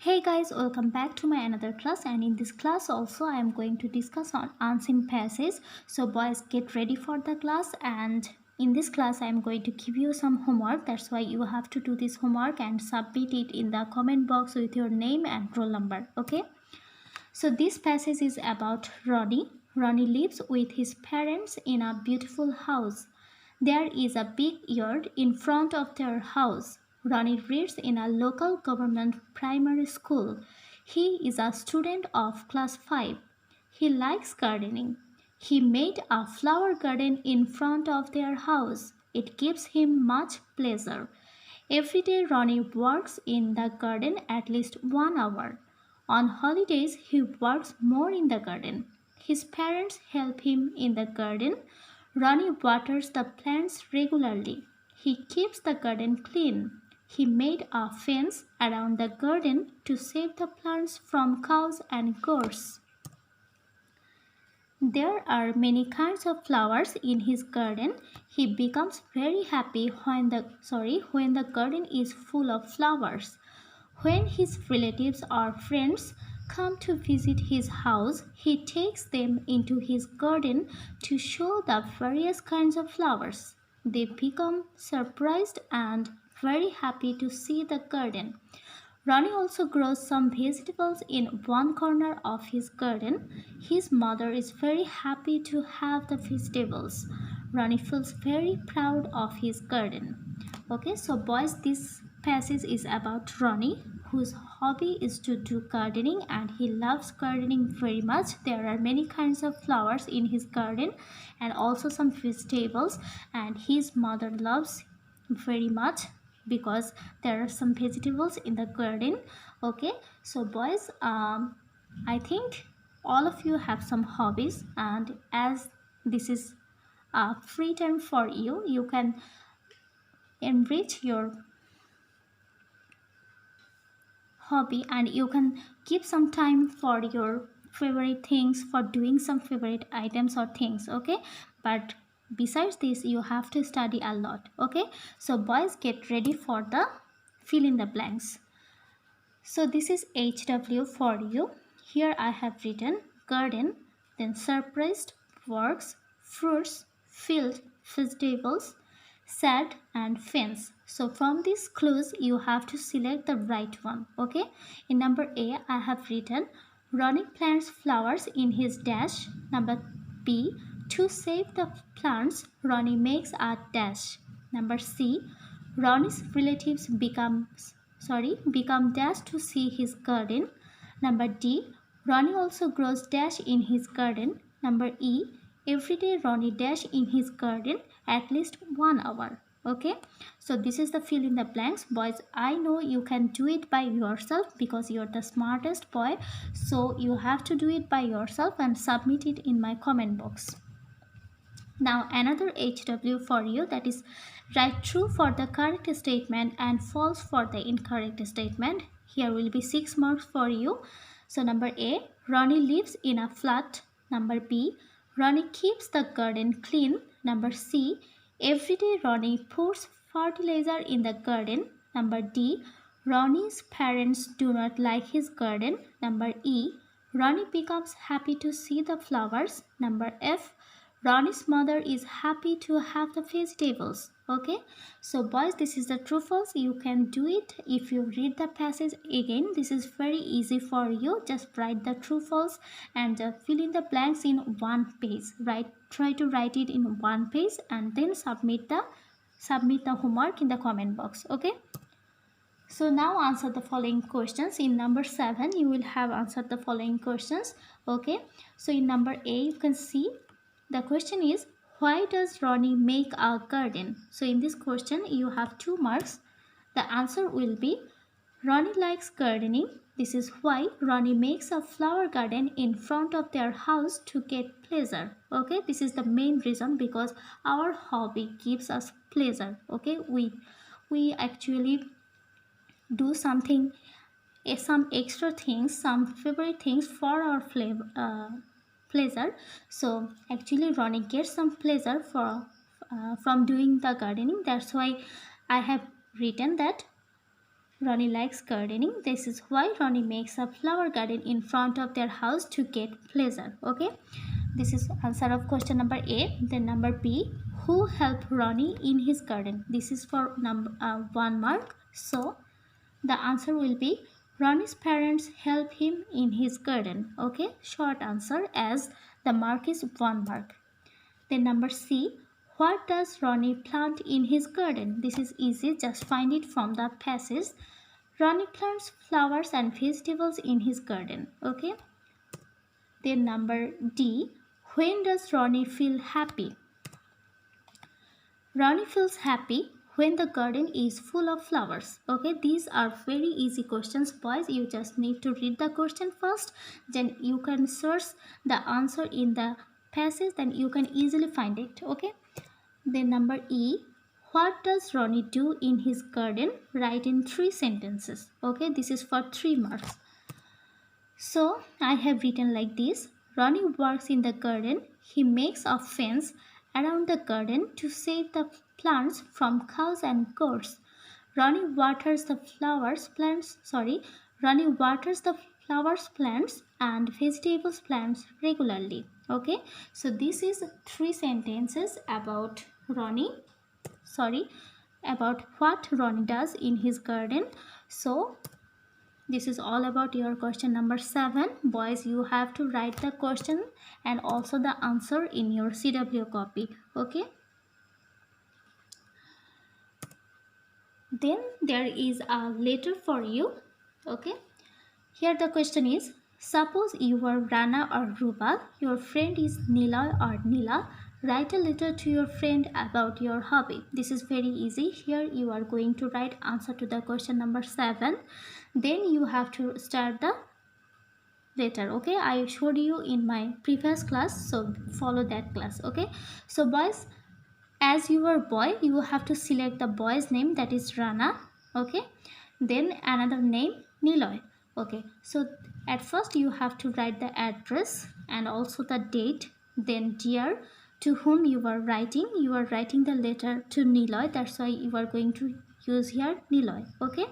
Hey guys, welcome back to my another class, and in this class also I am going to discuss on unseen passages. So boys, get ready for the class, and in this class I am going to give you some homework. That's why you have to do this homework and submit it in the comment box with your name and roll number. Okay? So this passage is about Ronnie. Ronnie lives with his parents in a beautiful house. There is a big yard in front of their house. Ronnie reads in a local government primary school. He is a student of class 5. He likes gardening. He made a flower garden in front of their house. It gives him much pleasure. Every day Ronnie works in the garden at least 1 hour. On holidays, he works more in the garden. His parents help him in the garden. Ronnie waters the plants regularly. He keeps the garden clean. He made a fence around the garden to save the plants from cows and goats. There are many kinds of flowers in his garden. He becomes very happy when the garden is full of flowers. When his relatives or friends come to visit his house, he takes them into his garden to show the various kinds of flowers. They become surprised and very happy to see the garden. Ronnie also grows some vegetables in one corner of his garden. His mother is very happy to have the vegetables. Ronnie feels very proud of his garden. Okay, so boys, this passage is about Ronnie, whose hobby is to do gardening, and he loves gardening very much. There are many kinds of flowers in his garden and also some vegetables, and his mother loves very much because there are some vegetables in the garden. Okay, so boys, I think all of you have some hobbies, and as this is a free time for you, you can enrich your hobby and you can keep some time for your favorite things, for doing some favorite items or things. Okay, but besides this you have to study a lot. Okay, so boys, get ready for the fill in the blanks. So this is HW for you. Here I have written garden, then surprised, works, fruits, field, vegetables, sad and fence. So from these clues you have to select the right one. Okay. In number A I have written Ronnie plants flowers in his dash. Number B, to save the plants Ronnie makes a dash. Number C, Ronnie's relatives become dash to see his garden. Number D, Ronnie also grows dash in his garden. Number E, every day Ronnie dash in his garden at least 1 hour. Okay, so this is the fill in the blanks. Boys, I know you can do it by yourself because you're the smartest boy, so you have to do it by yourself and submit it in my comment box. Now another HW for you, that is write true for the correct statement and false for the incorrect statement. Here will be 6 marks for you. So number A, Ronnie lives in a flat. Number B, Ronnie keeps the garden clean. Number C, every day Ronnie pours fertilizer in the garden. Number D, Ronnie's parents do not like his garden. Number E, Ronnie becomes happy to see the flowers. Number F, Ronnie's mother is happy to have the vegetables. Okay, so boys, this is the true false. You can do it if you read the passage again. This is very easy for you. Just write the true false and fill in the blanks in one page. Try to write it in one page and then submit the homework in the comment box. Okay. So now answer the following questions. In number 7, you will have answered the following questions. Okay. So in number A, you can see the question is, why does Ronnie make a garden? So in this question, you have 2 marks. The answer will be, Ronnie likes gardening. This is why Ronnie makes a flower garden in front of their house to get pleasure. Okay, this is the main reason, because our hobby gives us pleasure. Okay, we actually do something, some extra things, some favorite things for our pleasure. So actually Ronnie gets some pleasure from doing the gardening. That's why I have written that Ronnie likes gardening. This is why Ronnie makes a flower garden in front of their house to get pleasure. Okay, this is answer of question number A. Then number B, who helped Ronnie in his garden? This is for number 1 mark. So the answer will be Ronnie's parents help him in his garden. Okay, short answer as the mark is 1 mark. Then number C, what does Ronnie plant in his garden? This is easy, just find it from the passage. Ronnie plants flowers and vegetables in his garden. Okay. Then number D, when does Ronnie feel happy? Ronnie feels happy when the garden is full of flowers. Okay, these are very easy questions, boys. You just need to read the question first, then you can search the answer in the passage, then you can easily find it. Okay. Then number E, what does Ronnie do in his garden? Write in 3 sentences. Okay, this is for 3 marks. So I have written like this. Ronnie works in the garden. He makes a fence around the garden to save the plants from cows and goats. Ronnie waters the Ronnie waters the flowers plants and vegetables plants regularly. Okay, so this is 3 sentences about about what Ronnie does in his garden. So this is all about your question number 7. Boys, you have to write the question and also the answer in your CW copy. Okay. Then there is a letter for you. Okay. Here the question is, suppose you are Rana or Rubal, your friend is Nila or Nila. Write a letter to your friend about your hobby. This is very easy. Here you are going to write answer to the question number 7. Then you have to start the letter. Okay, I showed you in my previous class, so follow that class. Okay, so boys, as your boy, you have to select the boy's name, that is Rana. Okay, then another name Niloy. Okay, so at first you have to write the address and also the date, then dear, to whom you are writing. You are writing the letter to Niloy, that's why you are going to use here Niloy. Okay,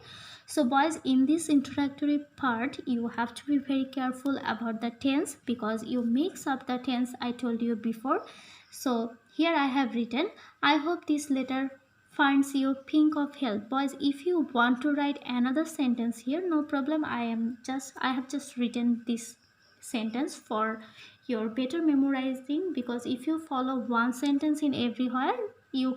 so boys, in this introductory part you have to be very careful about the tense because you mix up the tense I told you before. So here I have written, I hope this letter finds you pink of help. Boys, if you want to write another sentence here, no problem. I have just written this sentence for your better memorizing, because if you follow one sentence in everywhere, you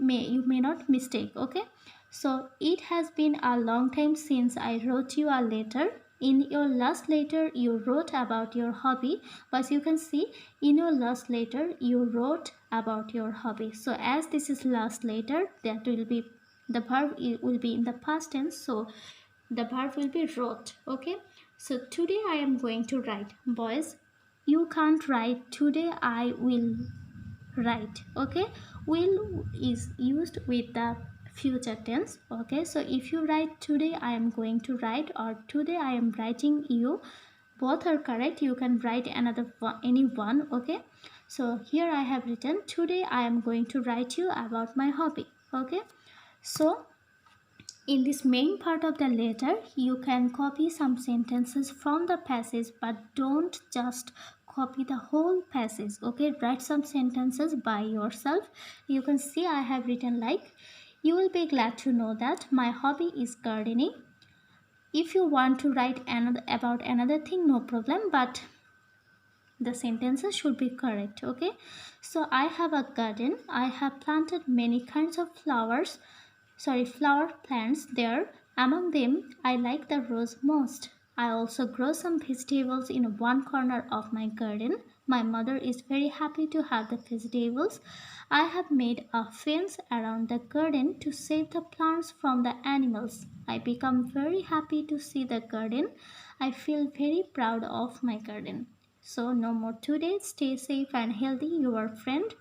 may not mistake. Okay, so it has been a long time since I wrote you a letter. In your last letter you wrote about your hobby, but you can see in your last letter you wrote about your hobby. So as this is last letter, that will be the verb will be in the past tense, so the verb will be wrote. Okay, so today I am going to write. Boys, you can't write today I will write. Okay, will is used with the future tense. Okay, so if you write today I am going to write or today I am writing you, both are correct. You can write another one, any one. Okay, so here I have written today I am going to write you about my hobby. Okay, so in this main part of the letter, you can copy some sentences from the passage, but don't just copy the whole passage. Okay, write some sentences by yourself. You can see I have written like, you will be glad to know that my hobby is gardening. If you want to write about another thing, no problem, but the sentences should be correct. Okay, so I have a garden. I have planted many kinds of flower plants there. Among them, I like the rose most. I also grow some vegetables in one corner of my garden. My mother is very happy to have the vegetables. I have made a fence around the garden to save the plants from the animals. I become very happy to see the garden. I feel very proud of my garden. So no more today. Stay safe and healthy. Your friend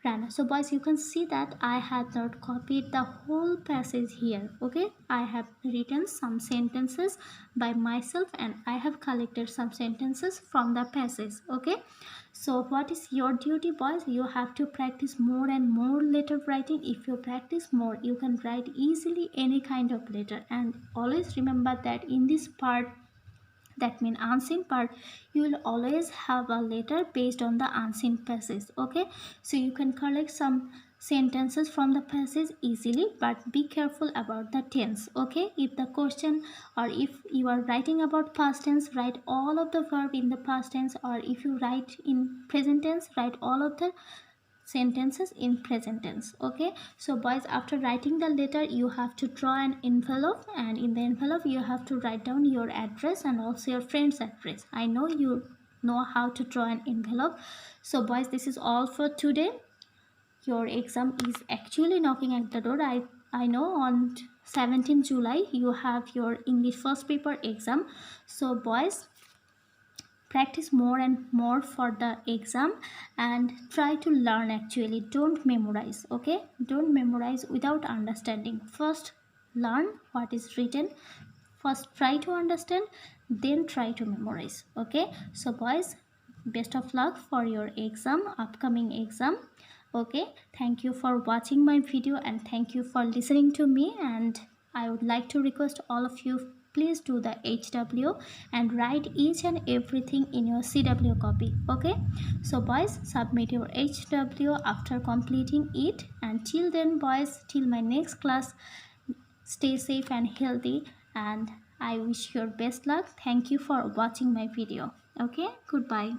ran. So boys, you can see that I had not copied the whole passage here. Okay, I have written some sentences by myself and I have collected some sentences from the passage. Okay, so what is your duty, boys? You have to practice more and more letter writing. If you practice more, you can write easily any kind of letter. And always remember that in this part, that means unseen part, you will always have a letter based on the unseen passage. Okay, so you can collect some sentences from the passage easily, but be careful about the tense. Okay, if the question, or if you are writing about past tense, write all of the verb in the past tense, or if you write in present tense, write all of the sentences in present tense. Okay, so boys, after writing the letter, you have to draw an envelope, and in the envelope you have to write down your address and also your friend's address. I know you know how to draw an envelope. So boys, this is all for today. Your exam is actually knocking at the door. I know on 17 July you have your English first paper exam. So boys, practice more and more for the exam and try to learn. Actually, don't memorize. Okay, don't memorize without understanding. First learn what is written, first try to understand, then try to memorize. Okay, so boys, best of luck for your exam, upcoming exam. Okay, thank you for watching my video and thank you for listening to me. And I would like to request all of you, please do the HW and write each and everything in your CW copy. Okay, so boys, submit your HW after completing it. And till then boys, till my next class, stay safe and healthy, and I wish you best luck. Thank you for watching my video. Okay, goodbye.